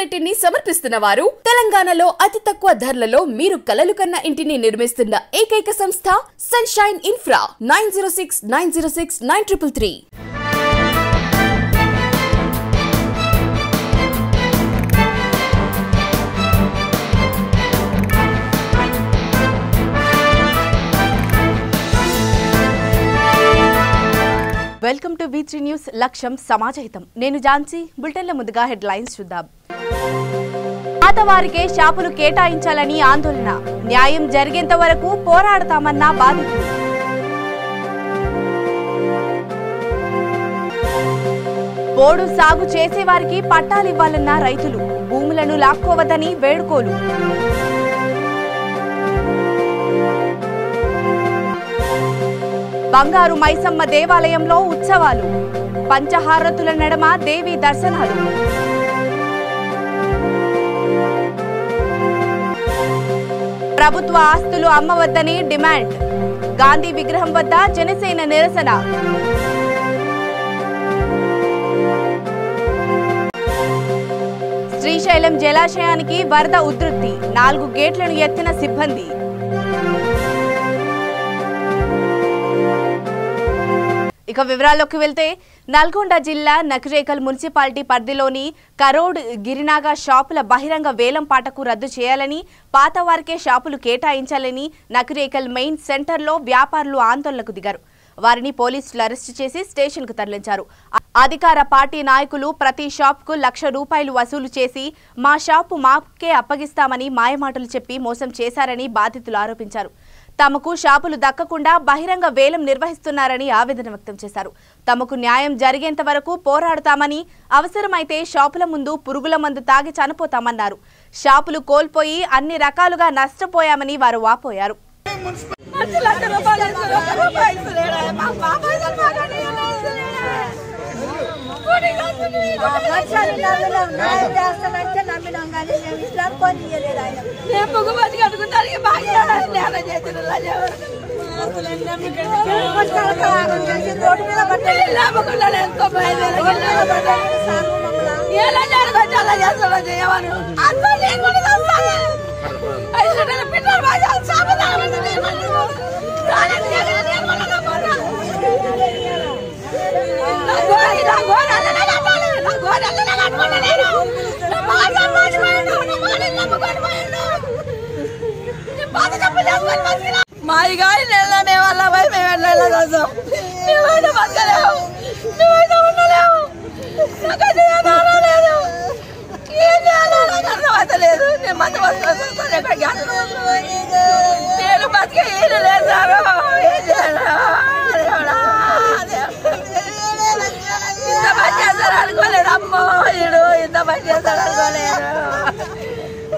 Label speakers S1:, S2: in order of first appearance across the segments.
S1: Unit ని సమర్పిస్తున్న వారు తెలంగాణలో అతి తక్కువ ధరలలో మీరు కలలు కన్న ఇంటిని నిర్మిస్తున్న ఏకైక సంస్థ sunshine infra 9069069333.
S2: Welcome to V3 news. లక్ష్యం సమాజహితం. నేను ఝాన్సీ. బులెటిన్ల ముందుగా హెడ్లైన్స్ చూద్దాం. పాతవారికే షాపులు కేటాయించాలని ఆందోళన. న్యాయం జరిగేంత వరకు పోరాడతామన్న బాధితులు. పోడు సాగు చేసేవారికి పట్టాలివ్వాలన్న రైతులు. భూములను లాక్కోవద్దని వేడుకోలు. బంగారు మైసమ్మ దేవాలయంలో ఉత్సవాలు. పంచహారతుల నడమ దేవి దర్శనాలు. ప్రభుత్వ ఆస్తులు అమ్మవద్దని డిమాండ్. గాంధీ విగ్రహం వద్ద జనసేన నిరసన. శ్రీశైలం జలాశయానికి వరద ఉధృతి. 4 గేట్లను ఎత్తిన సిబ్బంది. ఇక వివరాల్లోకి వెళ్తే నల్గొండ జిల్లా నకిరేకల్ మున్సిపాలిటీ పరిధిలోని కరోడ్ గిరినాగా షాపుల బహిరంగ వేలం పాటకు రద్దు చేయాలని, పాతవారికే షాపులు కేటాయించాలని నకిరేకల్ మెయిన్ సెంటర్లో వ్యాపారులు ఆందోళనకు దిగారు. వారిని పోలీసులు అరెస్టు చేసి స్టేషన్కు తరలించారు. అధికార పార్టీ నాయకులు ప్రతి షాప్కు ₹1,00,000 వసూలు చేసి మా షాపు మాకే అప్పగిస్తామని మాయమాటలు చెప్పి మోసం చేశారని బాధితులు ఆరోపించారు. తమకు షాపులు దక్కకుండా బహిరంగ వేలం నిర్వహిస్తున్నారని ఆవేదన వ్యక్తం చేశారు. తమకు న్యాయం జరిగేంత వరకు పోరాడతామని, అవసరమైతే షాపుల ముందు పురుగుల మందు తాగి చనిపోతామన్నారు. షాపులు కోల్పోయి అన్ని రకాలుగా నష్టపోయామని వారు వాపోయారు.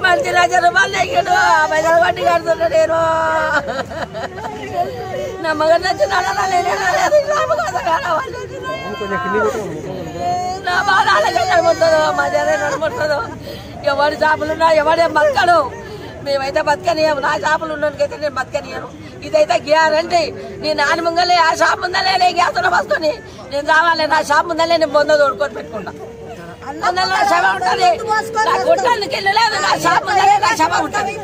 S3: మంచి ₹1,00,000 నెగ్గాడు. 50 వడ్డీ కడుతున్నా నేను. నా మగ నచ్చిన నా బాధ అలాగే నడుముతుందో, మా జరే నడుముతుందో. ఎవరి షాపులున్నా ఎవడే బతకడు. మేమైతే బతకనియము. నా షాపులు ఉన్నకైతే నేను బతకనియను. ఇదైతే గ్యారంటీ. నేను నాన్న ముంగలే ఆ షాప్ ముందలే నేను గ్యాసులో వస్తుంది. నేను రావాలి. నా షాప్ ముందలే నేను బొంద తోడుకొని పెట్టుకుంటా. అందులో శవ ఉంటుంది. నా గుట్టానికి ఇల్లు లేదు. నా షాప్ ముందలే నా శవ ఉంటుంది.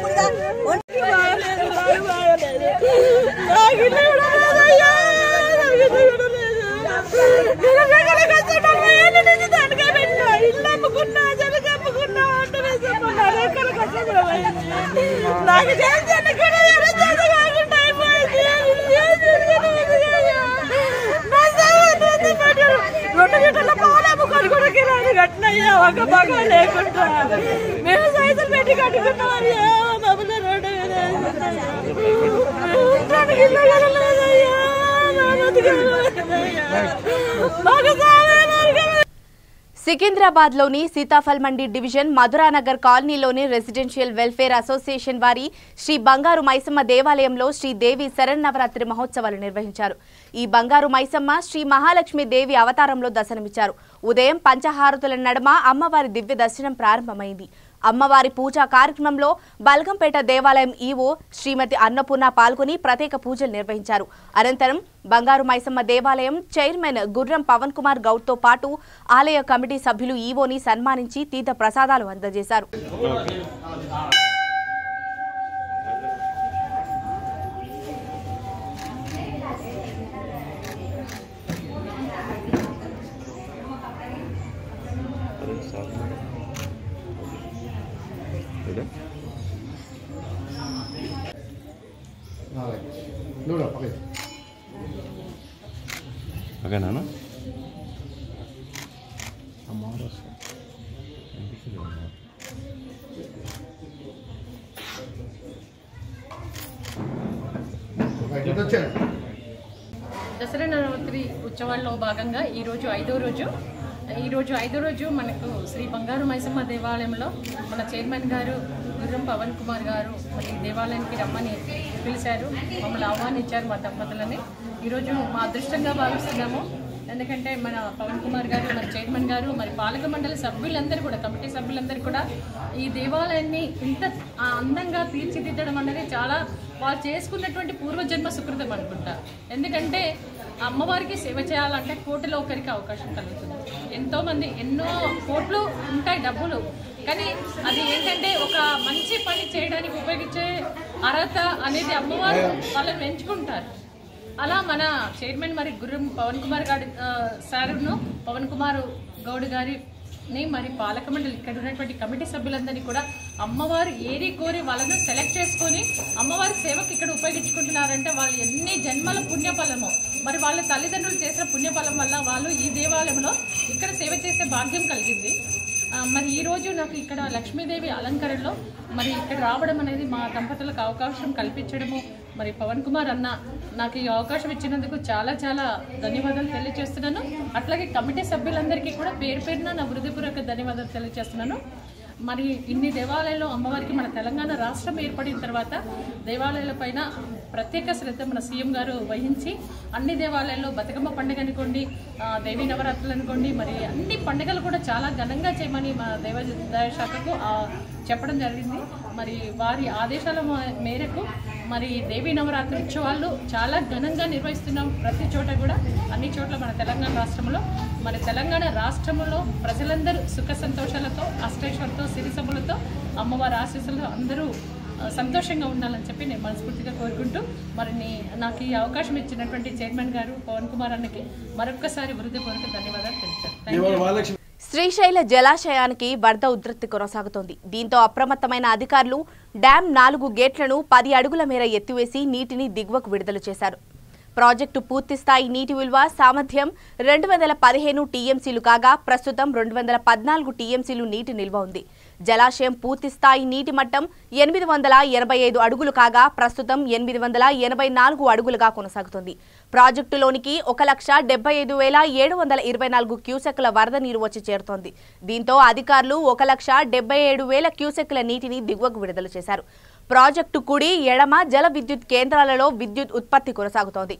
S3: నాకు ఒక బాగా లేకుండా మేము సైతులు పెట్టి కట్టుకున్నామని
S2: సికింద్రాబాద్ లోని సీతాఫల్ మండి డివిజన్ మధురానగర్ కాలనీలోని రెసిడెన్షియల్ వెల్ఫేర్ అసోసియేషన్ వారి శ్రీ బంగారు మైసమ్మ దేవాలయంలో శ్రీ దేవి శరన్నవరాత్రి మహోత్సవాలు నిర్వహించారు. ఈ బంగారు మైసమ్మ శ్రీ మహాలక్ష్మి దేవి అవతారంలో దర్శనమిచ్చారు. ఉదయం పంచహారతుల నడుమ అమ్మవారి దివ్య దర్శనం ప్రారంభమైంది. అమ్మవారి పూజా కార్యక్రమంలో బల్గంపేట దేవాలయం ఈవో శ్రీమతి అన్నపూర్ణ పాల్గొని ప్రత్యేక పూజలు నిర్వహించారు. అనంతరం బంగారు మైసమ్మ దేవాలయం చైర్మన్ గుర్రం పవన్ కుమార్ గౌడ్ తో పాటు ఆలయ కమిటీ సభ్యులు ఈవోని సన్మానించి తీర్థ ప్రసాదాలు అందజేశారు.
S4: Agana, ¿no?
S5: దసరా నవరాత్రి ఉత్సవాల్లో భాగంగా ఈరోజు ఐదో రోజు మనకు శ్రీ బంగారు మైసమ్మ దేవాలయంలో మన చైర్మన్ గారు గుర్రం పవన్ కుమార్ గారు మరి దేవాలయానికి రమ్మని పిలిచారు. మమ్మల్ని ఆహ్వానించారు మా దంపతులని. ఈరోజు మా అదృష్టంగా భావిస్తున్నాము. ఎందుకంటే మన పవన్ కుమార్ గారు, మరి చైర్మన్ గారు, మరి పాలక మండలి సభ్యులందరూ కూడా, కమిటీ సభ్యులందరూ కూడా ఈ దేవాలయాన్ని ఇంత అందంగా తీర్చిదిద్దడం అనేది చాలా వాళ్ళు చేసుకున్నటువంటి పూర్వజన్మ సుకృతం అనుకుంటా. ఎందుకంటే అమ్మవారికి సేవ చేయాలంటే కోటిలో ఒకరికి అవకాశం కలుగుతుంది. ఎంతోమంది ఎన్నో కోట్లు ఉంటాయి డబ్బులు, కానీ అది ఏంటంటే ఒక మంచి పని చేయడానికి ఉపయోగించే అర్హత అనేది అమ్మవారు వాళ్ళని ఎంచుకుంటారు. అలా మన చైర్మన్ మరి గుర్రం పవన్ కుమార్ గారి సార్ను, పవన్ కుమార్ గౌడ్ గారిని, మరి పాలక మండలి ఇక్కడ ఉన్నటువంటి కమిటీ సభ్యులందరినీ కూడా అమ్మవారు ఏరి కోరి వాళ్ళను సెలెక్ట్ చేసుకొని అమ్మవారి సేవకు ఇక్కడ ఉపయోగించుకుంటున్నారంటే వాళ్ళు ఎన్ని జన్మల పుణ్యఫలమో, మరి వాళ్ళ తల్లిదండ్రులు చేసిన పుణ్యఫలం వల్ల వాళ్ళు ఈ దేవాలయంలో ఇక్కడ సేవ చేసే భాగ్యం కలిగింది. మరి ఈరోజు నాకు ఇక్కడ లక్ష్మీదేవి అలంకరణలో మరి ఇక్కడ రావడం అనేది మా దంపతులకు అవకాశం కల్పించడము, మరి పవన్ కుమార్ అన్న నాకు ఈ అవకాశం ఇచ్చినందుకు చాలా చాలా ధన్యవాదాలు తెలియజేస్తున్నాను. అట్లాగే కమిటీ సభ్యులందరికీ కూడా పేరు పేరున నా హృదయపూర్వక ధన్యవాదాలు తెలియజేస్తున్నాను. మరి ఇన్ని దేవాలయాల్లో అమ్మవారికి మన తెలంగాణ రాష్ట్రం ఏర్పడిన తర్వాత దేవాలయాల పైన ప్రత్యేక శ్రద్ధ మన సీఎం గారు వహించి అన్ని దేవాలయాల్లో బతుకమ్మ పండుగ అనుకోండి, దేవీ నవరాత్రులు అనుకోండి, మరి అన్ని పండుగలు కూడా చాలా ఘనంగా చేయమని మా దేవాదాయ శాఖకు చెప్పడం జరిగింది. మరి వారి ఆదేశాల మేరకు మరి దేవీ నవరాత్రి ఉత్సవాలు చాలా ఘనంగా నిర్వహిస్తున్నాం. ప్రతి చోట కూడా, అన్ని చోట్ల మన తెలంగాణ రాష్ట్రంలో, మరి తెలంగాణ రాష్ట్రంలో ప్రజలందరూ సుఖ సంతోషాలతో, అష్టైశ్వర్యంతో, సిరి సంపదలతో, అమ్మవారి ఆశీస్సులతో అందరూ సంతోషంగా ఉండాలని చెప్పి నేను మనస్ఫూర్తిగా కోరుకుంటూ, మరి నాకు ఈ అవకాశం ఇచ్చినటువంటి చైర్మన్ గారు పవన్ కుమార్ అన్నకి మరొక్కసారి హృదయపూర్వక ధన్యవాదాలు తెలిపారు.
S2: శ్రీశైల జలాశయానికి వరద ఉధృతి కొనసాగుతోంది. దీంతో అప్రమత్తమైన అధికారులు డ్యాం 4 గేట్లను 10 అడుగుల మేర ఎత్తివేసి నీటిని దిగువకు విడుదల చేశారు. ప్రాజెక్టు పూర్తిస్థాయి నీటి విలువ సామర్థ్యం 215 టీఎంసీలు కాగా ప్రస్తుతం 214 టీఎంసీలు నీటి నిల్వ ఉంది. జలాశయం పూర్తిస్థాయి నీటి మట్టం 885 అడుగులు కాగా ప్రస్తుతం 884 అడుగులుగా కొనసాగుతుంది. ప్రాజెక్టులోనికి 1,75,724 క్యూసెక్ల వరద నీరు వచ్చి చేరుతోంది. దీంతో అధికారులు 1,77,000 క్యూసెక్ల నీటిని దిగువకు విడుదల చేశారు. ప్రాజెక్టు కుడి, ఎడమ జల విద్యుత్ కేంద్రాలలో విద్యుత్ ఉత్పత్తి కొనసాగుతోంది.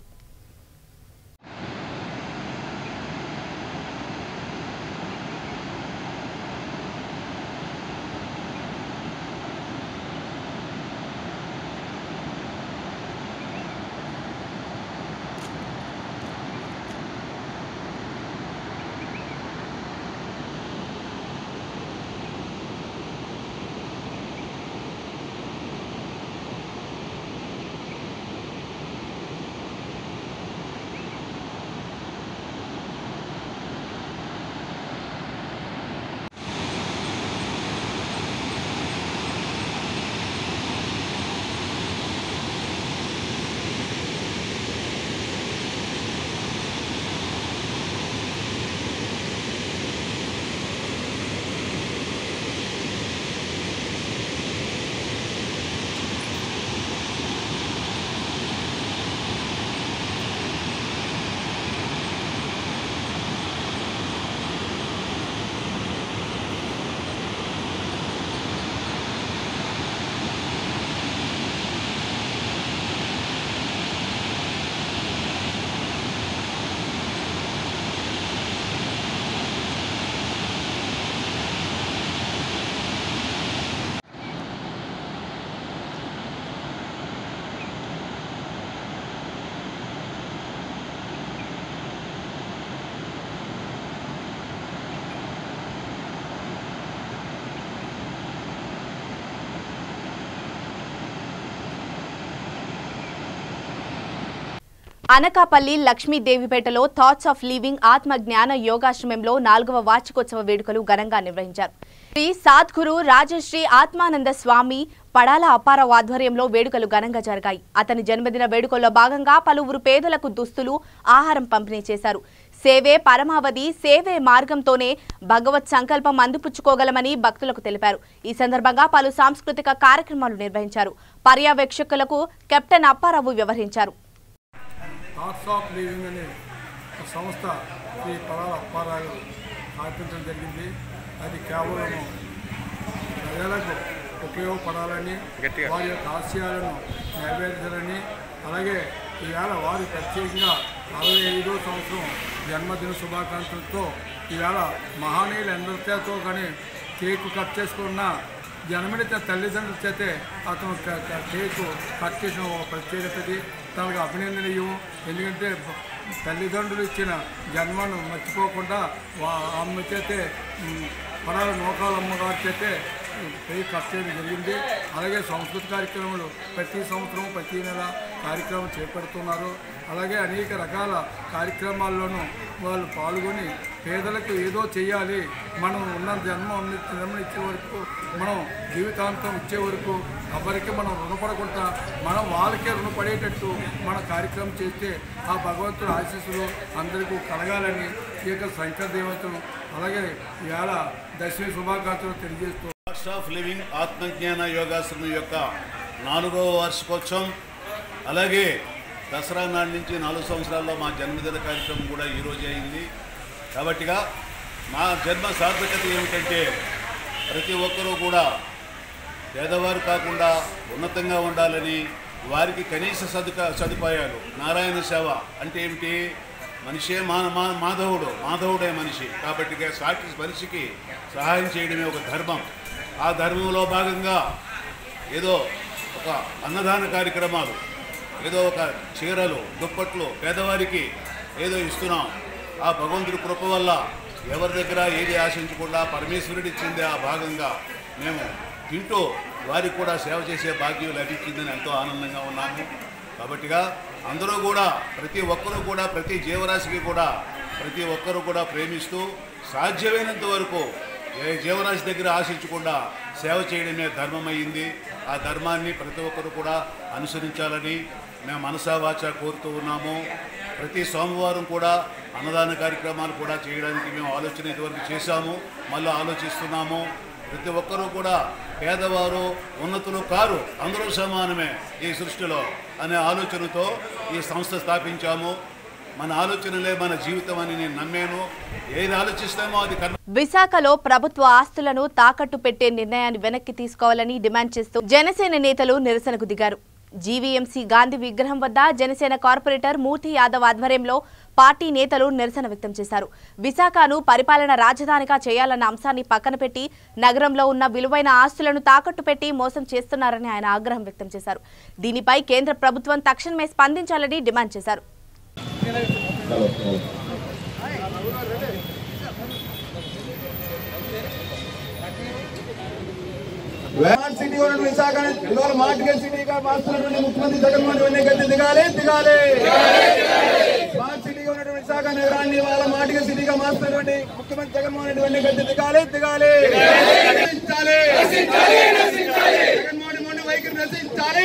S2: అనకాపల్లి లక్ష్మీదేవిపేటలో థాట్స్ ఆఫ్ లివింగ్ ఆత్మ జ్ఞాన యోగాశ్రమంలో 4వ వార్షికోత్సవ వేడుకలు ఘనంగా నిర్వహించారు. శ్రీ సాద్గురు రాజశ్రీ ఆత్మానంద స్వామి పడాల అప్పారావు ఆధ్వర్యంలో వేడుకలు ఘనంగా జరిగాయి. అతని జన్మదిన వేడుకల్లో భాగంగా పలువురు పేదలకు దుస్తులు, ఆహారం పంపిణీ చేశారు. సేవే పరమావధి, సేవే మార్గంతోనే భగవత్ సంకల్పం అందిపుచ్చుకోగలమని భక్తులకు తెలిపారు. ఈ సందర్భంగా పలు సాంస్కృతిక కార్యక్రమాలు నిర్వహించారు. పర్యవేక్షకులకు కెప్టెన్ అప్పారావు వ్యవహరించారు.
S4: థాట్స్ ఆఫ్ లివింగ్ అనే సంస్థ శ్రీ పడాల అప్పారావు స్థాపించడం జరిగింది. అది కేవలం ప్రజలకు ఉపయోగపడాలని, వారి యొక్క ఆశయాలను నెరవేర్చాలని, అలాగే ఈవేళ వారు ప్రత్యేకంగా 65వ సంవత్సరం జన్మదిన శుభాకాంక్షలతో ఈవేళ మహనీయులు ఎందరితో కానీ కేకు కట్ చేసుకున్న జన్మనిత తల్లిదండ్రుల చేతే అతను కేకు కట్ చేసిన ఒక ప్రత్యేకతది, తనకు అభినందనీయం. ఎందుకంటే తల్లిదండ్రులు ఇచ్చిన జన్మను మర్చిపోకుండా ఆమె చేతే పడాల నూకాలమ్మ గారి చేతే కేక్ కట్ చేయడం జరిగింది. అలాగే సంస్కృతి కార్యక్రమాలు ప్రతి సంవత్సరం ప్రతి నెల కార్యక్రమం చేపడుతున్నారు. అలాగే అనేక రకాల కార్యక్రమాల్లోనూ వాళ్ళు పాల్గొని పేదలకు ఏదో చేయాలి, మనం ఉన్న జన్మనిచ్చే వరకు, మనం జీవితాంతం ఇచ్చే వరకు ఎవరికి మనం రుణపడకుండా మనం వాళ్ళకే రుణపడేటట్టు మన కార్యక్రమం చేస్తే ఆ భగవంతుడు ఆశీస్సులు అందరికీ కలగాలని ఈ యొక్క శంకర దేవతను అలాగే ఇవాళ దశమి శుభాకాంక్షలు తెలియజేస్తూ
S6: థాట్స్ ఆఫ్ లివింగ్ ఆత్మజ్ఞాన యోగాశ్రమం యొక్క 4వ వార్షికోత్సవం, అలాగే దసరా నాటి నుంచి 4 సంవత్సరాల్లో మా జన్మదిన కార్యక్రమం కూడా ఈరోజు అయింది. కాబట్టిగా మా జన్మ సార్థకత ఏమిటంటే ప్రతి ఒక్కరూ కూడా పేదవారు కాకుండా ఉన్నతంగా ఉండాలని, వారికి కనీస సదుపాయాలు, నారాయణ సేవ అంటే ఏమిటి, మనిషే మాధవుడే మనిషి. కాబట్టి సాటి మనిషికి సహాయం చేయడమే ఒక ధర్మం. ఆ ధర్మంలో భాగంగా ఏదో ఒక అన్నదాన కార్యక్రమాలు, ఏదో ఒక చీరలు, దుప్పట్లు పేదవారికి ఏదో ఇస్తున్నాం. ఆ భగవంతుడి కృప వల్ల ఎవరి దగ్గర ఏది ఆశించకుండా పరమేశ్వరుడు ఇచ్చింది. ఆ భాగంగా మేము తింటూ వారికి కూడా సేవ చేసే భాగ్యం లభించిందని ఎంతో ఆనందంగా ఉన్నాము. కాబట్టిగా అందరూ కూడా ప్రతి ఒక్కరూ కూడా ప్రతి జీవరాశికి కూడా ప్రతి ఒక్కరూ కూడా ప్రేమిస్తూ సాధ్యమైనంత వరకు ఏ జీవరాశి దగ్గర ఆశించకుండా సేవ చేయడమే ధర్మమైంది. ఆ ధర్మాన్ని ప్రతి ఒక్కరు కూడా అనుసరించాలని మేము మనసా వాచా కోరుతూ ఉన్నాము. ప్రతి సోమవారం కూడా అన్నదాన కార్యక్రమాలు కూడా చేయడానికి మేము ఆలోచన ఇదివరకు చేశాము, మళ్ళీ ఆలోచిస్తున్నాము. ప్రతి ఒక్కరూ కూడా పేదవారు ఉన్నతులు కారు, అందరూ సమానమే ఈ సృష్టిలో అనే ఆలోచనతో ఈ సంస్థ స్థాపించాము. మన ఆలోచనలే మన జీవితం అని నేను నమ్మాను. ఏది ఆలోచిస్తామో అది
S2: విశాఖలో ప్రభుత్వ ఆస్తులను తాకట్టు పెట్టే నిర్ణయాన్ని వెనక్కి తీసుకోవాలని డిమాండ్ చేస్తూ జనసేన నేతలు నిరసనకు దిగారు. జీవీఎంసీ గాంధీ విగ్రహం వద్ద జనసేన కార్పొరేటర్ మూర్తి యాదవ్ ఆధ్వర్యంలో పార్టీ నేతలు నిరసన వ్యక్తం చేశారు. విశాఖను పరిపాలన రాజధానిగా చేయాలన్న అంశాన్ని పక్కన పెట్టి నగరంలో ఉన్న విలువైన ఆస్తులను తాకట్టు పెట్టి మోసం చేస్తున్నారని ఆయన ఆగ్రహం వ్యక్తం చేశారు. దీనిపై కేంద్ర ప్రభుత్వం తక్షణమే స్పందించాలని డిమాండ్ చేశారు.
S7: సిటీ విశాఖని ఇవాళ మార్టిగల్ సిటీగా మారుస్తున్నటువంటి ముఖ్యమంత్రి జగన్మోహన్ రెడ్డి గట్టి దిగాలి. స్మార్ట్ సిటీగా ఉన్నటువంటి విశాఖ నగరాన్ని ఇవాళ మార్టిగల్ సిటీగా మారుస్తున్నటువంటి ముఖ్యమంత్రి జగన్మోహన్ రెడ్డి గట్టి దిగాలి. జగన్మోహన్ రెడ్డి వైఖరి నశించాలి.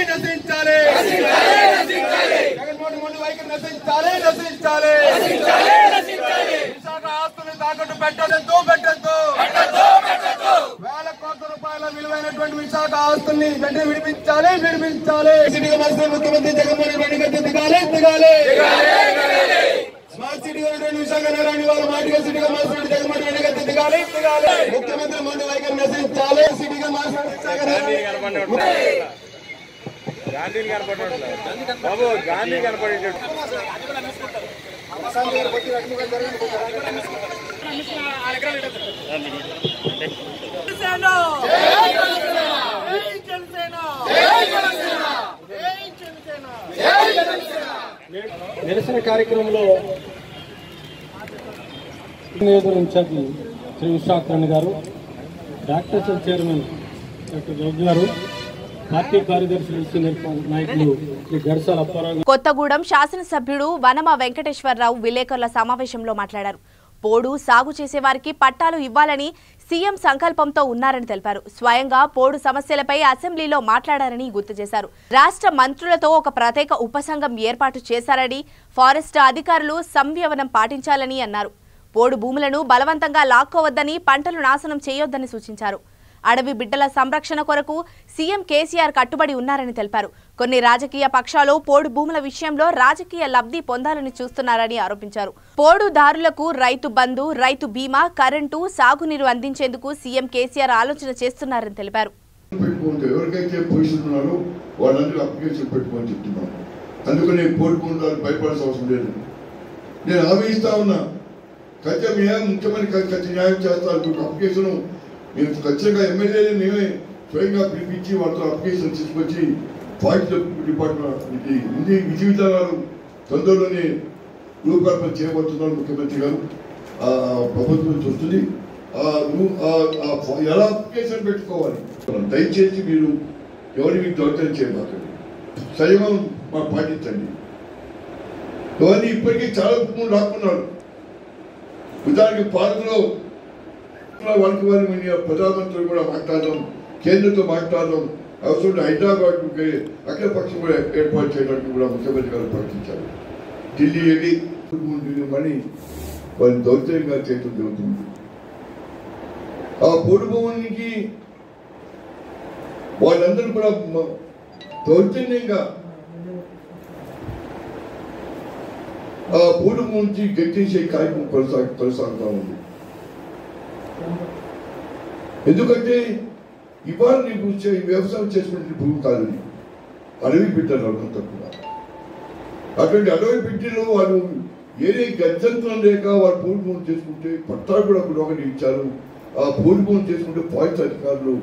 S7: జగన్మోహన్ రెడ్డి వైఖరి నశించాలి. విశాఖ ఆస్తులను తాకట్టు పెట్టద్దు. వేల కోట్ల రూపాయల విలువైనటువంటి విశాఖ ఆస్తుల్ని వెంటనే విడిపించాలి. సిటీగా మార్చిన ముఖ్యమంత్రి జగన్మోహన్ రెడ్డి గట్టి దిగాలి. స్మార్ట్ సిటీగా ఉన్నటువంటి విశాఖ నగరాన్ని వాళ్ళ మార్టిగల్ సిటీగా మార్చిన జగన్మోహన్ రెడ్డి గట్టి దిగాలి. ముఖ్యమంత్రి మొండి వైఖరి నశించాలి. సిటీగా మార్చిన విశాఖ నగరాన్ని
S8: నిరసన కార్యక్రమంలో నియోజకవర్గ ఇన్ఛార్జి శ్రీ ఉషాకరణ్ గారు, డాక్టర్ చైర్మన్ డాక్టర్ రఘు గారు, పార్టీ కార్యదర్శులు సీనియర్ నాయకులు శ్రీ గడసాల అప్పారావు.
S2: కొత్తగూడెం శాసనసభ్యుడు వనమ వెంకటేశ్వరరావు విలేకరుల సమావేశంలో మాట్లాడారు. పోడు సాగు చేసేవారికి పట్టాలు ఇవ్వాలని సీఎం సంకల్పంతో ఉన్నారని తెలిపారు. స్వయంగా పోడు సమస్యలపై అసెంబ్లీలో మాట్లాడారని గుర్తు చేశారు. రాష్ట్ర మంత్రులతో ఒక ప్రత్యేక ఉపసంఘం ఏర్పాటు చేశారని, ఫారెస్ట్ అధికారులు సంయమనం పాటించాలని అన్నారు. పోడు భూములను బలవంతంగా లాక్కోవద్దని, పంటలు నాశనం చేయొద్దని సూచించారు. అడవి బిడ్డల సంరక్షణ కొరకు సీఎం కేసీఆర్ కట్టుబడి ఉన్నారని తెలిపారు. కొన్ని రాజకీయ పక్షాలు పోడు భూముల విషయంలో రాజకీయ లబ్ధి పొందాలని చూస్తున్నారని ఆరోపించారు. పోడుదారులకు రైతు బంధు, రైతు బీమా, కరెంటు, సాగునీరు అందించేందుకు సీఎం కేసీఆర్ ఆలోచన చేస్తున్నారని తెలిపారు.
S7: ఎవరికైతే పొజిషన్ ఉన్నారో వాళ్ళందరూ అప్లికేషన్ పెట్టుకొని చెప్తున్నాను. అందుకని పోడు భూములు భయపడాల్సిన అవసరం లేదు. నేను ఆవేయిస్తా ఉన్నా, ఖచ్చితంగా ముఖ్యమంత్రి ఖచ్చితంగా న్యాయం చేస్తారు. అప్లికేషన్ మేము ఖచ్చితంగా ఎమ్మెల్యేని మేమే స్వయంగా పిలిపించి వాళ్ళతో అప్లికేషన్ తీసుకొచ్చి ఫారెస్ట్ డిపార్ట్మెంట్కి ఉంది విధి విధానాలు తొందరలోనే రూపకల్పన చేయబోతున్నారు ముఖ్యమంత్రి గారు. ప్రభుత్వం చూస్తుంది ఎలా అప్లికేషన్ పెట్టుకోవాలి. దయచేసి మీరు ఎవరిని దౌర్జన్యం చేయబాకండి, సంయమం పాటించండి. ఎవరిని ఇప్పటికీ చాలా భూములు రాకున్నారు. ఉదాహరణకి పార్కులో వాళ్ళకి ప్రధానమంత్రి కూడా మాట్లాడడం, కేంద్రంతో మాట్లాడడం, అవసరం హైదరాబాద్ అఖిల పక్షం కూడా ఏర్పాటు చేయడానికి కూడా ముఖ్యమంత్రి గారు ప్రకటించారు. ఢిల్లీ వెళ్ళి మనీ వాళ్ళు దౌర్జన్యంగా చేయడం జరుగుతుంది. ఆ పోడు భూమునికి వాళ్ళందరూ కూడా దౌర్జన్యంగా ఆ పోడు భూమి నుంచి గెట్టేసే కార్యక్రమం కొనసాగుతూ ఉంది. ఎందుకంటే ఇవాళ నీకు వ్యవసాయం చేసుకునే భూమి కాదు, అడవి బిడ్డలు అంతా కూడా. అటువంటి అడవి బిడ్డలు వాళ్ళు ఏదే గత్యంతరం లేక వాళ్ళు పోడు భూమి చేసుకుంటే పట్టాలు కూడా ఒకటి ఇచ్చారు. ఆ పోడు భూమి చేసుకుంటే ఫారెస్ట్ అధికారులు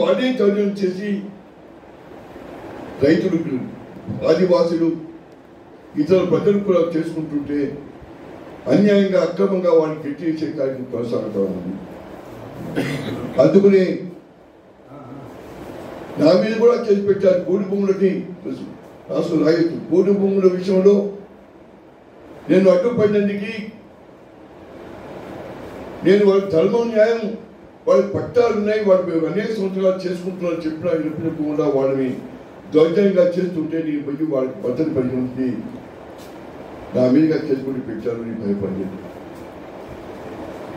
S7: వాడే దౌర్జన్యం చేసి రైతులు, ఆదివాసులు, ఇతర ప్రజలు కూడా చేసుకుంటుంటే అన్యాయంగా అక్రమంగా వాళ్ళని గెట్టేసే కార్యక్రమం కొనసాగుతూ ఉంది. అందుకని నా మీద కూడా చేసి పెట్టారు. పోడు భూములకి రాష్ట్ర రైతు పోడు భూముల విషయంలో నేను అడ్డుపడినందుకు నేను వాళ్ళ ధర్మం, న్యాయం, వాళ్ళ పట్టాలు ఉన్నాయి, వాళ్ళు అనేక సంవత్సరాలు చేసుకుంటున్నారు చెప్పినప్పుడు వాళ్ళని దౌర్జన్యంగా చేస్తుంటే నేను పోయి వాళ్ళకి పద్ధతి పరిగణించి నా మీదుగా చేసుకుని పెట్టారు. నేను భయపడలేదు.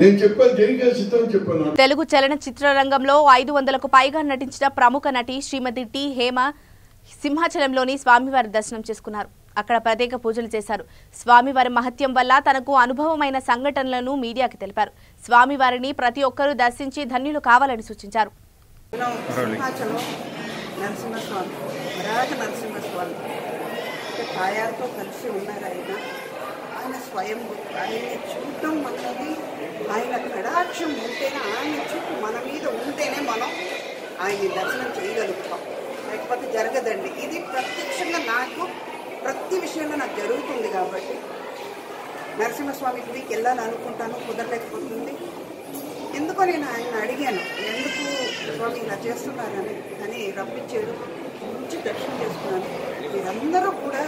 S7: నేను చెప్పాను, దేనికైనా సిద్ధం చెప్పాను.
S2: తెలుగు చలనచిత్ర రంగంలో 500కు పైగా నటించిన ప్రముఖ నటి శ్రీమతి టి హేమ సింహాచలంలోని స్వామివారి దర్శనం చేసుకున్నారు. అక్కడ ప్రత్యేక పూజలు చేశారు. స్వామివారి మహత్యం వల్ల తనకు అనుభవమైన సంఘటనలను మీడియాకి తెలిపారు. స్వామివారిని ప్రతి ఒక్కరూ దర్శించి ధన్యులు కావాలని సూచించారు.
S9: నరసింహస్వామి, వరాహ నరసింహస్వామి తాయారుతో కలిసి ఉన్నారు. ఆయన స్వయం ఆయన్ని చూడటం అన్నది, ఆయన కడాక్షం ఉంటేనే, ఆయన చూపు మన మీద ఉంటేనే మనం ఆయన్ని దర్శనం చేయగలుగుతాం, లేకపోతే జరగదండి. ఇది ప్రత్యక్షంగా నాకు ప్రతి విషయంలో నాకు జరుగుతుంది. కాబట్టి నరసింహస్వామి గుడికి వెళ్ళాలనుకుంటాను, కుదరలేకపోతుంది. ఎందుకో నేను ఆయన అడిగాను, ఎందుకు స్వామి ఇలా చేస్తున్నారని. కానీ రప్పించాడు, మంచి దర్శనం చేసుకున్నాను. మీరందరూ కూడా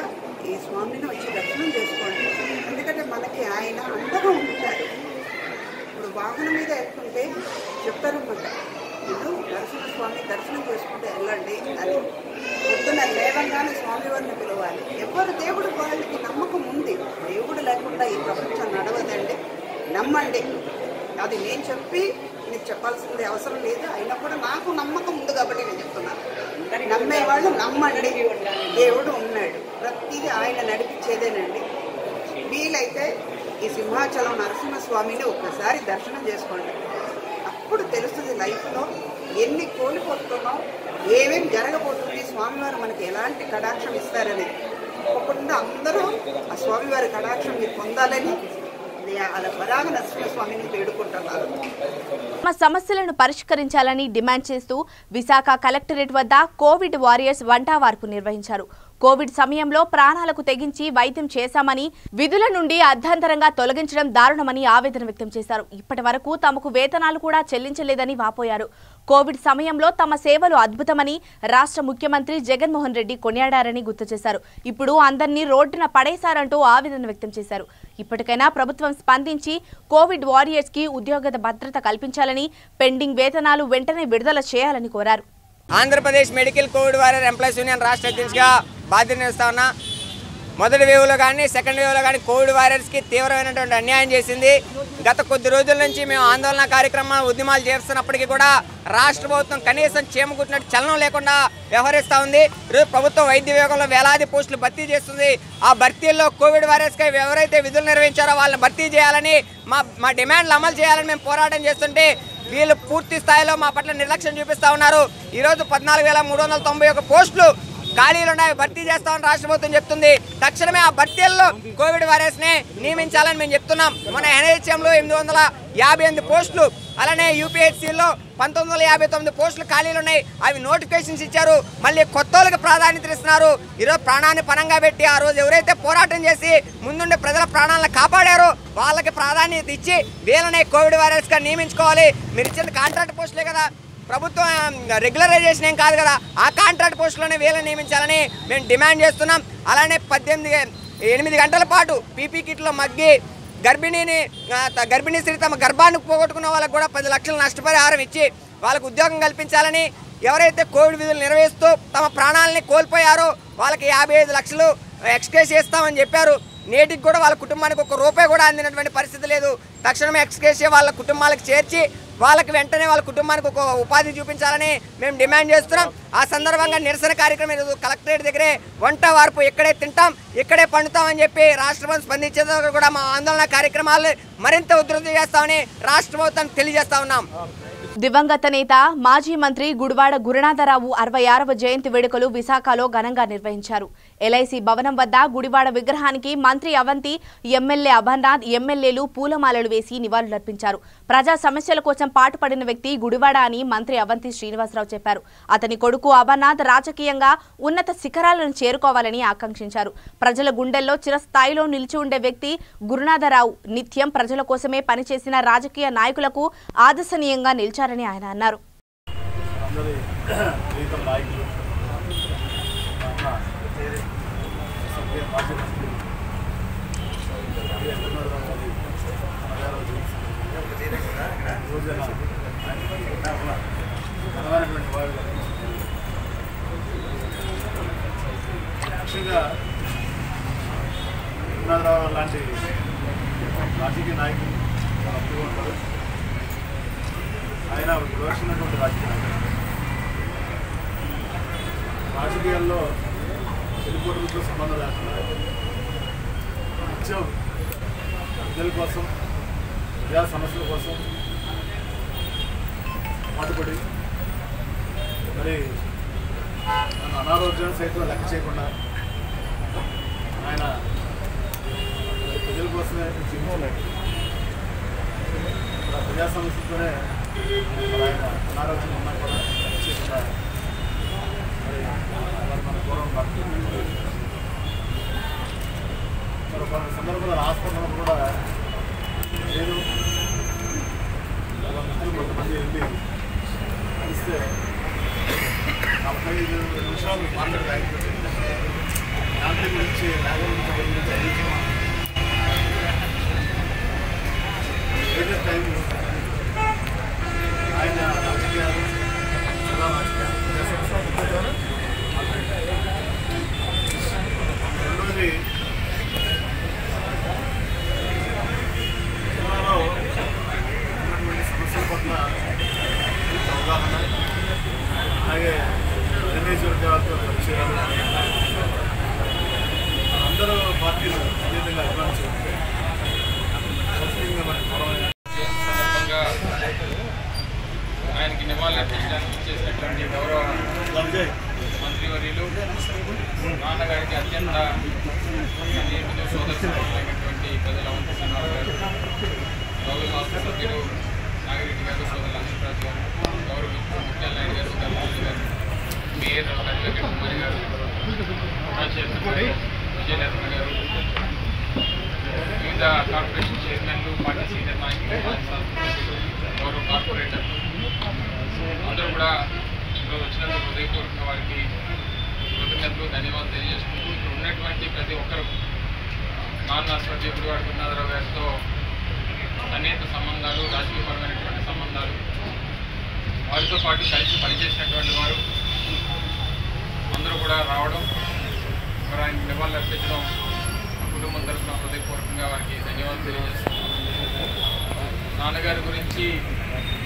S9: ఈ స్వామిని వచ్చి దర్శనం చేసుకోండి. ఎందుకంటే మనకి ఆయన అండగా ఉంటారు. ఇప్పుడు వాహనం మీద ఎక్కుంటే చెప్తారన్నమాట, మీరు నరసింహస్వామి దర్శనం చేసుకుంటే వెళ్ళండి అని. పొద్దున లేవంగానే స్వామివారిని పిలవాలి. ఎవరు దేవుడు వాళ్ళకి నమ్మకం ఉంది. దేవుడు లేకుండా ఈ ప్రపంచం నడవదండి, నమ్మండి. అది నేను చెప్పి నీకు చెప్పాల్సింది అవసరం లేదు. అయినా కూడా నాకు నమ్మకం ఉంది కాబట్టి నేను చెప్తున్నాను. నమ్మేవాళ్ళు నమ్మండి, దేవుడు ఉన్నాడు. ప్రతిదీ ఆయన నడిపించేదేనండి. వీలైతే ఈ సింహాచలం నరసింహస్వామిని ఒక్కసారి దర్శనం చేసుకోండి. అప్పుడు తెలుస్తుంది లైఫ్లో ఎన్ని కోల్పోతున్నాం, ఏమేమి జరగబోతుంది, స్వామివారు మనకి ఎలాంటి కటాక్షం ఇస్తారని. తప్పకుండా అందరూ ఆ స్వామివారి కటాక్షం మీరు పొందాలని వరాహ నరసింహస్వామిని వేడుకుంటున్నారు.
S2: తమ సమస్యలను పరిష్కరించాలని డిమాండ్ చేస్తూ విశాఖ కలెక్టరేట్ వద్ద కోవిడ్ వారియర్స్ వంట వార్పు నిర్వహించారు. కోవిడ్ సమయంలో ప్రాణాలకు తెగించి వైద్యం చేశామని, విధుల నుండి అర్ధాంతరంగా తొలగించడం దారుణమని ఆవేదన వ్యక్తం చేశారు. ఇప్పటి వరకు తమకు వేతనాలు కూడా చెల్లించలేదని వాపోయారు. కోవిడ్ సమయంలో తమ సేవలు అద్భుతమని రాష్ట్ర ముఖ్యమంత్రి జగన్మోహన్ రెడ్డి కొనియాడారని గుర్తు చేశారు. ఇప్పుడు అందరినీ రోడ్డున పడేశారంటూ ఆవేదన వ్యక్తం చేశారు. ఇప్పటికైనా ప్రభుత్వం స్పందించి కోవిడ్ వారియర్స్ కి ఉద్యోగ భద్రత కల్పించాలని, పెండింగ్ వేతనాలు వెంటనే విడుదల చేయాలని కోరారు.
S10: Andhra Pradesh medical Covid warrior employees union రాష్ట్ర అధ్యక్షుడిగా బాధ్యత నిర్వహిస్తా ఉన్నా. మొదటి వేవ్లో కానీ సెకండ్ వేవ్లో కానీ కోవిడ్ వారియర్స్కి తీవ్రమైనటువంటి అన్యాయం చేసింది. గత కొద్ది రోజుల నుంచి మేము ఆందోళన కార్యక్రమాలు ఉద్యమాలు చేస్తున్నప్పటికీ కూడా రాష్ట్ర ప్రభుత్వం కనీసం చేమకుట్టినట్టు చలనం లేకుండా వ్యవహరిస్తూ ఉంది. ఈరోజు ప్రభుత్వం వైద్య విభాగంలో వేలాది పోస్టులు భర్తీ చేస్తుంది. ఆ భర్తీల్లో కోవిడ్ వారియర్స్కి ఎవరైతే విధులు నిర్వహించారో వాళ్ళని భర్తీ చేయాలని, మా డిమాండ్లు అమలు చేయాలని మేము పోరాటం చేస్తుంటే వీళ్ళు పూర్తి స్థాయిలో మా పట్ల నిర్లక్ష్యం చూపిస్తూ ఉన్నారు. ఈరోజు 14,391 పోస్టులు ఖాళీలు ఉన్నాయి, భర్తీ చేస్తామని రాష్ట్ర ప్రభుత్వం చెప్తుంది. తక్షణమే ఆ భర్తీల్లో కోవిడ్ వారియర్స్ని నియమించాలని మేము చెప్తున్నాం. మన ఎన్హెచ్ఎంలో 858 పోస్టులు, అలానే యూపీహెచ్సిలో 1959 పోస్టులు ఖాళీలు ఉన్నాయి. అవి నోటిఫికేషన్స్ ఇచ్చారు. మళ్ళీ కొత్త వాళ్ళకి ప్రాధాన్యత ఇస్తున్నారు. ఈరోజు ప్రాణాన్ని పణంగా పెట్టి ఆ రోజు ఎవరైతే పోరాటం చేసి ముందుండే ప్రజల ప్రాణాలను కాపాడారో వాళ్ళకి ప్రాధాన్యత ఇచ్చి వీళ్ళనే కోవిడ్ వారియర్స్గా నియమించుకోవాలి. మీరు ఇచ్చిన కాంట్రాక్ట్ పోస్టులే కదా, ప్రభుత్వం రెగ్యులరైజేషన్ ఏం కాదు కదా, ఆ కాంట్రాక్ట్ పోస్టులోనే వీళ్ళని నియమించాలని మేము డిమాండ్ చేస్తున్నాం. అలానే 8 గంటల పాటు పీపీ కిట్లో మగ్గి గర్భిణీ స్త్రీ తమ గర్భాన్ని పోగొట్టుకున్న వాళ్ళకు కూడా 10 లక్షల నష్టపరిహారం ఇచ్చి వాళ్ళకు ఉద్యోగం కల్పించాలని, ఎవరైతే కోవిడ్ విధులు నిర్వహిస్తూ తమ ప్రాణాలని కోల్పోయారో వాళ్ళకి 55 లక్షలు ఎక్స్కేస్ చేస్తామని చెప్పారు. నేటికి కూడా వాళ్ళ కుటుంబానికి ₹1 కూడా అందినటువంటి పరిస్థితి లేదు. తక్షణమే ఎక్స్కేస్ వాళ్ళ కుటుంబాలకు చేర్చి వాళ్ళకి వెంటనే వాళ్ళ కుటుంబానికి ఒక ఉపాధి చూపించాలని మేము డిమాండ్ చేస్తున్నాం. ఆ సందర్భంగా నిరసన కార్యక్రమం ఈరోజు కలెక్టరేట్ దగ్గరే వంట వార్పు ఇక్కడే తింటాం, ఇక్కడే పండుతామని చెప్పి రాష్ట్ర ప్రభుత్వం స్పందించేందుకు కూడా మా ఆందోళన కార్యక్రమాలు మరింత ఉధృతి చేస్తామని రాష్ట్ర ప్రభుత్వానికి తెలియజేస్తా ఉన్నాం.
S2: దివంగత నేత మాజీ మంత్రి గుడివాడ గురునాథరావు 66వ జయంతి వేడుకలు విశాఖలో ఘనంగా నిర్వహించారు. ఎల్ఐసి భవనం వద్ద గుడివాడ విగ్రహానికి మంత్రి అవంతి, ఎమ్మెల్యే అభర్నాథ్, ఎమ్మెల్యేలు పూలమాలలు వేసి నివాళులర్పించారు. ప్రజా సమస్యల కోసం పాటుపడిన వ్యక్తి గుడివాడ అని మంత్రి అవంతి శ్రీనివాసరావు చెప్పారు. అతని కొడుకు అభర్నాథ్ రాజకీయంగా ఉన్నత శిఖరాలను చేరుకోవాలని ఆకాంక్షించారు. ప్రజల గుండెల్లో చిరస్థాయిలో నిలిచి ఉండే వ్యక్తి గురునాథరావు. నిత్యం ప్రజల కోసమే పనిచేసిన రాజకీయ నాయకులకు ఆదర్శనీయంగా నిలిచారని ఆయన అన్నారు.
S6: ముఖ్యంగా గురునాథరావు లాంటి రాజకీయ నాయకులు అప్పుగా ఉంటారు. ఆయన వివక్షినటువంటి రాజకీయ రాజకీయాల్లో చెల్లిపోటులతో సంబంధం లేకుండా నిత్యం ప్రజల కోసం, ప్రజా సమస్యల కోసం పాటుపడి మరి అనారోగ్యాన్ని సైతం లెక్క చేయకుండా ఆయన ప్రజల కోసమే జీవించలేదు. ప్రజా సమస్యలతోనే ఆయన అనారోగ్యం ఉన్నా కూడా లెక్క చేయకుండా మరి మన పూర్వం మరి కొన్ని సందర్భంలో హాస్పిటల్ కూడా నేను మిత్రులు కొంతమంది వెళ్ళి కలిస్తే 45 నిమిషాలు మాట్లాడతాయి. దాంట్లో గురించి ఏదైతే టైం ఆయన రాజకీయాలు చాలా రాజకీయాలు రెండోది జిల్లాలో ఉన్నటువంటి సమస్యల పట్ల అవగాహన, అలాగే డ్రైనేజ్ వర్గాలతో పరిచయాలు అందరూ పార్టీలు ఏ విధంగా అభిమానించాలంటే సంస్కృతంగా మనకి
S11: సందర్భంగా ఆయనకి నివాళులర్పించడానికి ఇచ్చేసినటువంటి గౌరవ మంత్రివర్యులు నాన్నగారికి అత్యంత సన్నిహితులు, సోదరులైనటువంటి ప్రజల వంతు శ్రీనివాస్ గారు, గౌరవ శాసన సభ్యులు నాగిరెడ్డి గారు, సోదరులు అనంతరాజు గారు, గౌరవ ముత్యాల నాయుడు గారు, సుధాకర్ గారు, మేయర్ అడ్వకేట్ కుమారి గారు, కోరుకుంటూ ధన్యవాదాలు తెలియజేసుకుంటూ ఇక్కడ ఉన్నటువంటి ప్రతి ఒక్కరు నాన్న స్వర్గీయ గుడివాడ గురునాథరావు గారితో సన్నిహిత సంబంధాలు, రాజకీయపరమైనటువంటి సంబంధాలు, వారితో పాటు కలిసి పనిచేసినటువంటి వారు అందరూ కూడా రావడం, మరి ఆయన నివాళులు అర్పించడం మా కుటుంబం తరఫున హృదయపూర్వకంగా వారికి ధన్యవాదాలు తెలియజేస్తున్నాం. నాన్నగారి గురించి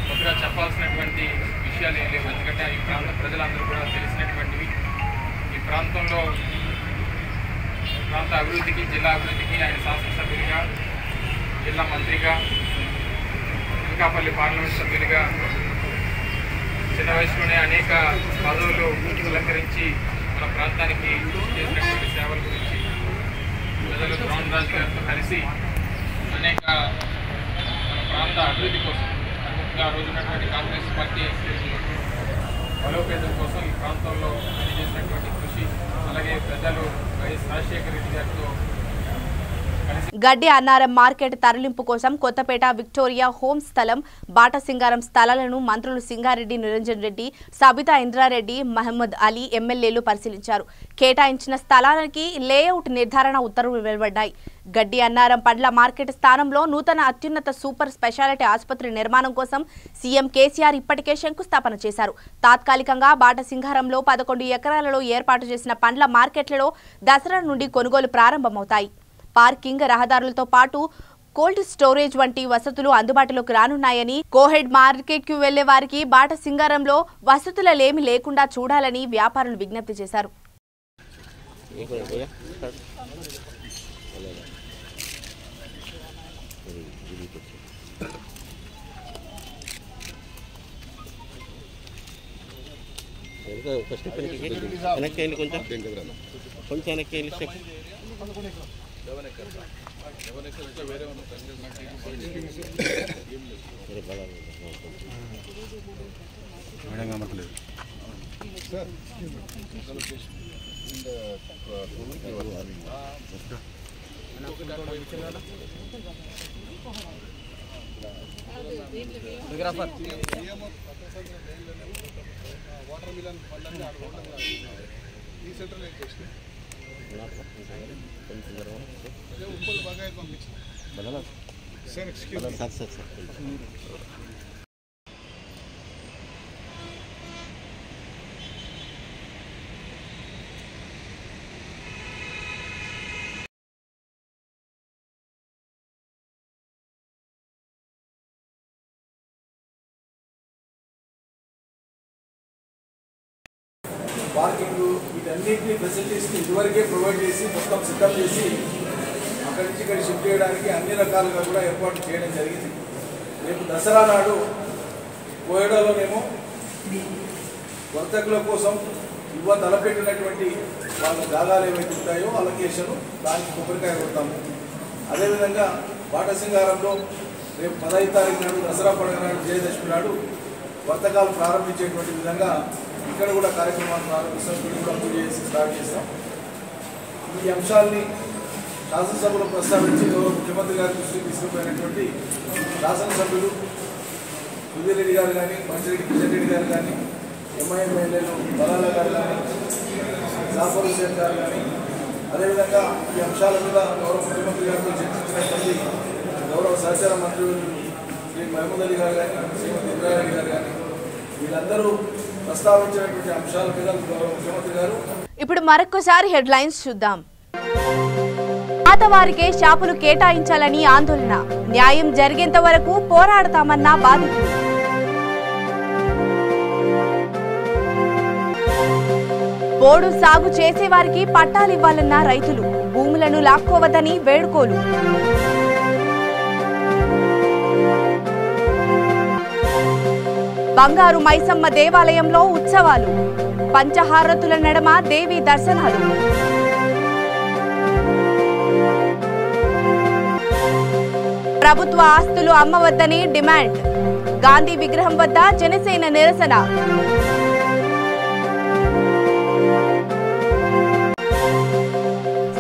S11: కొత్తగా చెప్పాల్సినటువంటి విషయాలు ఏం లేవు, ఎందుకంటే ఈ ప్రాంత ప్రజలందరూ కూడా తెలిసినటువంటివి. ఈ ప్రాంతంలో ప్రాంత అభివృద్ధికి, జిల్లా అభివృద్ధికి ఆయన శాసనసభ్యులుగా, జిల్లా మంత్రిగా, అనకాపల్లి పార్లమెంట్ సభ్యులుగా చిన్న వయసులోనే అనేక పదవులు అలంకరించి మన ప్రాంతానికి చేసినటువంటి సేవల గురించి ప్రజలు ద్రోణ్ రాజు గారితో కలిసి అనేక మన ప్రాంత అభివృద్ధి కోసం, ముఖ్యంగా ఆ రోజు ఉన్నటువంటి కాంగ్రెస్ పార్టీ బలోపేతం కోసం ఈ ప్రాంతంలో పనిచేసినటువంటి కృషి, అలాగే పెద్దలు వైఎస్ రాజశేఖర రెడ్డి గారితో
S2: గడ్డి అన్నారం మార్కెట్ తరలింపు కోసం కొత్తపేట విక్టోరియా హోమ్ స్థలం, బాటసింగారం స్థలాలను మంత్రులు సింగారెడ్డి నిరంజన్ రెడ్డి, సబితా ఇంద్రారెడ్డి, మహమ్మద్ అలీ ఎమ్మెల్యేలు పరిశీలించారు. కేటాయించిన స్థలానికి లేఅవుట్ నిర్ధారణ ఉత్తర్వులు వెలువడ్డాయి. గడ్డి అన్నారం పండ్ల మార్కెట్ స్థానంలో నూతన అత్యున్నత సూపర్ స్పెషాలిటీ ఆసుపత్రి నిర్మాణం కోసం సీఎం కేసీఆర్ ఇప్పటికే శంకుస్థాపన చేశారు. తాత్కాలికంగా బాటసింగారంలో 11 ఎకరాలలో ఏర్పాటు చేసిన పండ్ల మార్కెట్లలో దసరా నుండి కొనుగోలు ప్రారంభమవుతాయి. పార్కింగ్, రహదారులతో పాటు కోల్డ్ స్టోరేజ్ వంటి వసతులు అందుబాటులోకి రానున్నాయని, కోహెడ్ మార్కెట్కు వెళ్లే వారికి బాటసింగారంలో వసతులేమీ లేకుండా చూడాలని వ్యాపారులు విజ్ఞప్తి చేశారు.
S12: పార్కింగ్ వీటన్నింటినీ ఫెసిలిటీస్ని ఇదివరకే ప్రొవైడ్ చేసి మొత్తం సిద్ధం చేసి అక్కడి నుంచి ఇక్కడ షిఫ్ట్ చేయడానికి అన్ని రకాలుగా కూడా ఏర్పాటు చేయడం జరిగింది. రేపు దసరా నాడు కోయడాలోనేమో వర్తకుల కోసం తలపెట్టినటువంటి వాళ్ళ జాగాలు ఏవైతే ఉంటాయో అలొకేషన్ దానికి కొబ్బరికాయ కొడతాము. అదేవిధంగా బాటసింగారంలో రేపు 15వ తారీఖు నాడు దసరా పండుగ నాడు, విజయదశమి నాడు వర్తకాలు ప్రారంభించేటువంటి విధంగా ఇక్కడ కూడా కార్యక్రమాలు ప్రారంభిస్తాం. ఇక్కడ కూడా పూజ చేసి స్టార్ట్ చేస్తాం. ఈ అంశాలని శాసనసభలో ప్రస్తావించి ముఖ్యమంత్రి గారి దృష్టికి తీసుకుపోయినటువంటి శాసనసభ్యులు సుధీర్ రెడ్డి గారు కానీ, మంచిరెడ్డి కిషన్ రెడ్డి గారు కానీ, ఎంఐఎం ఎమ్మెల్యేలు బలాల గారు కానీ, జాఫర్ హుసేన్ గారు కానీ, అదేవిధంగా ఈ అంశాల మీద గౌరవ ముఖ్యమంత్రి గారితో చర్చించినటువంటి గౌరవ సహచార మంత్రి శ్రీ మహమూద్ అలీ గారు కానీ, శ్రీమతి ఇంద్రారెడ్డి గారు కానీ, వీళ్ళందరూ ప్రస్తావించినటువంటి అంశాల మీద గౌరవ ముఖ్యమంత్రి గారు.
S2: ఇప్పుడు మరొకసారి హెడ్లైన్స్ చూద్దాం. పాతవారికే షాపులు కేటాయించాలని ఆందోళన, న్యాయం జరిగేంత వరకు పోరాడతామన్న బాధితులు. పోడు సాగు చేసేవారికి పట్టాలివ్వాలన్న రైతులు, భూములను లాక్కోవద్దని వేడుకోలు. బంగారు మైసమ్మ దేవాలయంలో ఉత్సవాలు, పంచహారతుల నడమ దేవి దర్శనాలు. ప్రభుత్వ ఆస్తులు అమ్మవద్దని డిమాండ్, గాంధీ విగ్రహం వద్ద జనసేన నిరసన.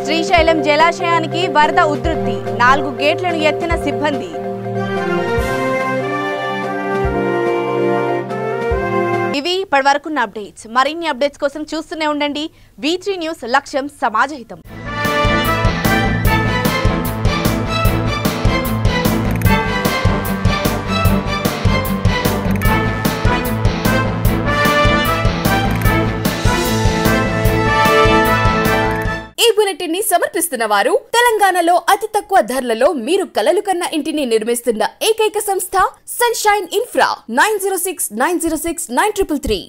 S2: శ్రీశైలం జలాశయానికి వరద ఉధృతి, 4 గేట్లను ఎత్తిన సిబ్బంది. ఇవి ఇప్పటివరకున్న అప్డేట్స్. మరిన్ని అప్డేట్స్ కోసం చూస్తూనే ఉండండి V3 న్యూస్. లక్ష్యం సమాజహితం.
S1: ఈ బులెటిన్ ని సమర్పిస్తున్న వారు తెలంగాణలో అతి తక్కువ ధరలలో మీరు కలలు కన్న ఇంటిని నిర్మిస్తున్న ఏకైక సంస్థ సన్షైన్ ఇన్ఫ్రా 9069069333.